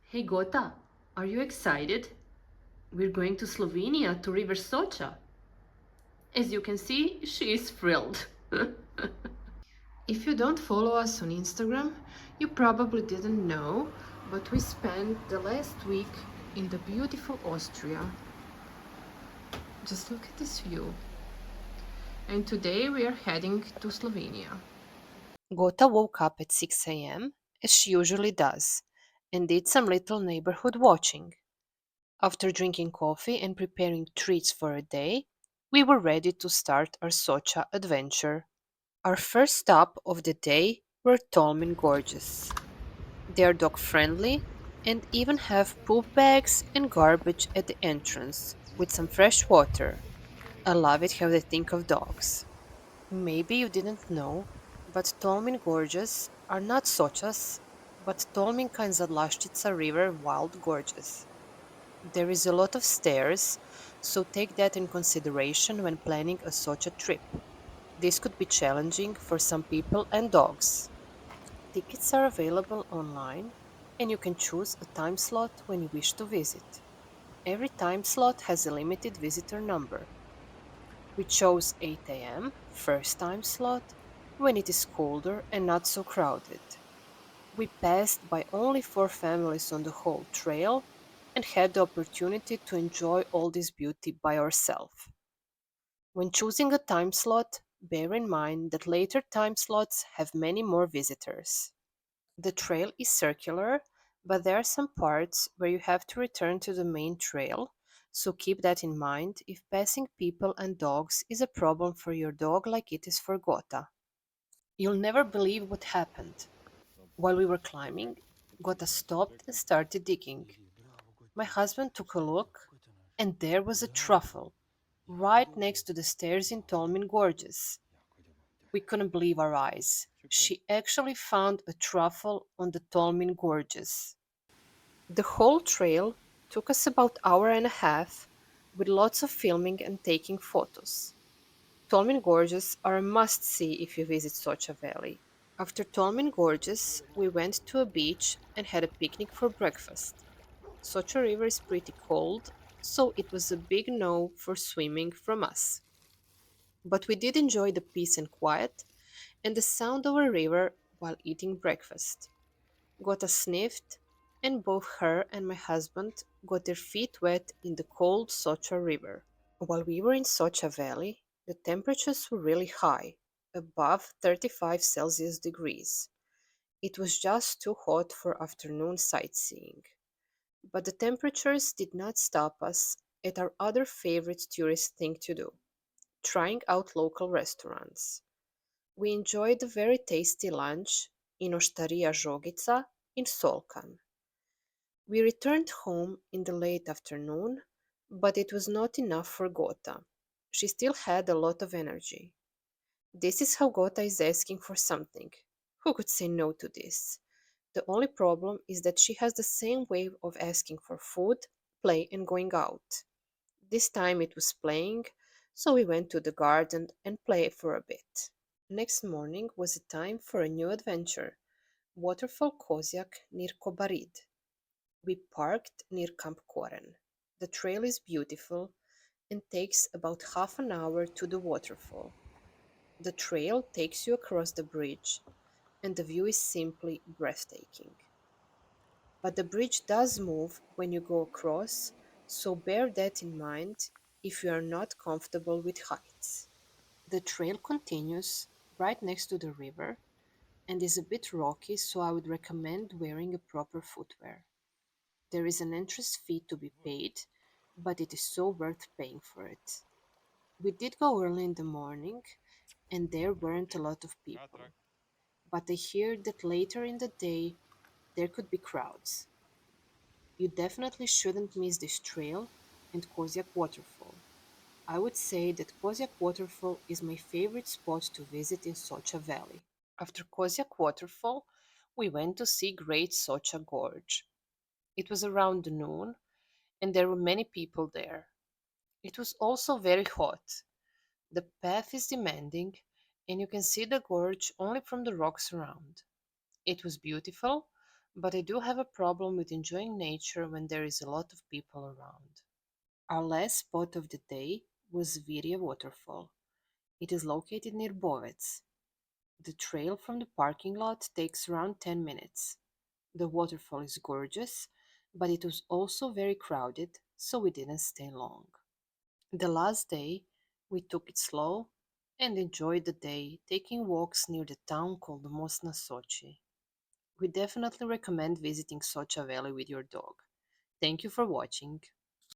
Hey Gota, are you excited? We're going to Slovenia to River Soča. As you can see, she is thrilled. If you don't follow us on Instagram, you probably didn't know, but we spent the last week in the beautiful Austria. Just look at this view. And today we are heading to Slovenia. Gota woke up at 6 a.m., as she usually does, and did some little neighborhood watching. After drinking coffee and preparing treats for a day, we were ready to start our Socha adventure. Our first stop of the day were Tomka Gorges. They are dog friendly and even have poop bags and garbage at the entrance with some fresh water. I love it how they think of dogs. Maybe you didn't know, but Tomka Gorges are not Sochas, but Tolminka and Zadlashtica River wild gorges. There is a lot of stairs, so take that in consideration when planning a Socha trip. This could be challenging for some people and dogs. Tickets are available online, and you can choose a time slot when you wish to visit. Every time slot has a limited visitor number. We chose 8 a.m., first time slot, when it is colder and not so crowded. We passed by only 4 families on the whole trail and had the opportunity to enjoy all this beauty by ourselves. When choosing a time slot, bear in mind that later time slots have many more visitors. The trail is circular, but there are some parts where you have to return to the main trail, so keep that in mind if passing people and dogs is a problem for your dog like it is for Gota. You'll never believe what happened. While we were climbing, Gota stopped and started digging. My husband took a look, and there was a truffle right next to the stairs in Tomka Gorges. We couldn't believe our eyes. She actually found a truffle on the Tomka Gorges. The whole trail took us about hour and a half with lots of filming and taking photos. Tomka Gorges are a must-see if you visit Socha Valley. After Tomka Gorges, we went to a beach and had a picnic for breakfast. Socha River is pretty cold, so it was a big no for swimming from us. But we did enjoy the peace and quiet and the sound of a river while eating breakfast. Gota sniffed, and both her and my husband got their feet wet in the cold Socha River. While we were in Socha Valley, the temperatures were really high, above 35 Celsius degrees. It was just too hot for afternoon sightseeing. But the temperatures did not stop us at our other favorite tourist thing to do, trying out local restaurants. We enjoyed a very tasty lunch in Ostaria Žogica in Solkan. We returned home in the late afternoon, but it was not enough for Gota. She still had a lot of energy. This is how Gota is asking for something. Who could say no to this? The only problem is that she has the same way of asking for food, play, and going out. This time it was playing, so we went to the garden and played for a bit. Next morning was a time for a new adventure, Waterfall Kozjak near Kobarid. We parked near Camp Koren. The trail is beautiful and takes about half an hour to the waterfall. The trail takes you across the bridge, and the view is simply breathtaking. But the bridge does move when you go across, so bear that in mind if you are not comfortable with heights. The trail continues right next to the river and is a bit rocky, so I would recommend wearing a proper footwear. There is an entrance fee to be paid, but it is so worth paying for it. We did go early in the morning, and there weren't a lot of people, but I hear that later in the day there could be crowds. You definitely shouldn't miss this trail and Kozjak Waterfall. I would say that Kozjak Waterfall is my favorite spot to visit in Socha Valley. After Kozjak Waterfall, we went to see Great Socha Gorge. It was around noon, and there were many people there. It was also very hot. The path is demanding, and you can see the gorge only from the rocks around. It was beautiful, but I do have a problem with enjoying nature when there is a lot of people around. Our last spot of the day was Virje Waterfall. It is located near Bovec. The trail from the parking lot takes around 10 minutes. The waterfall is gorgeous, but it was also very crowded, so we didn't stay long. The last day, we took it slow and enjoyed the day taking walks near the town called Most na Soči. We definitely recommend visiting Soča Valley with your dog. Thank you for watching.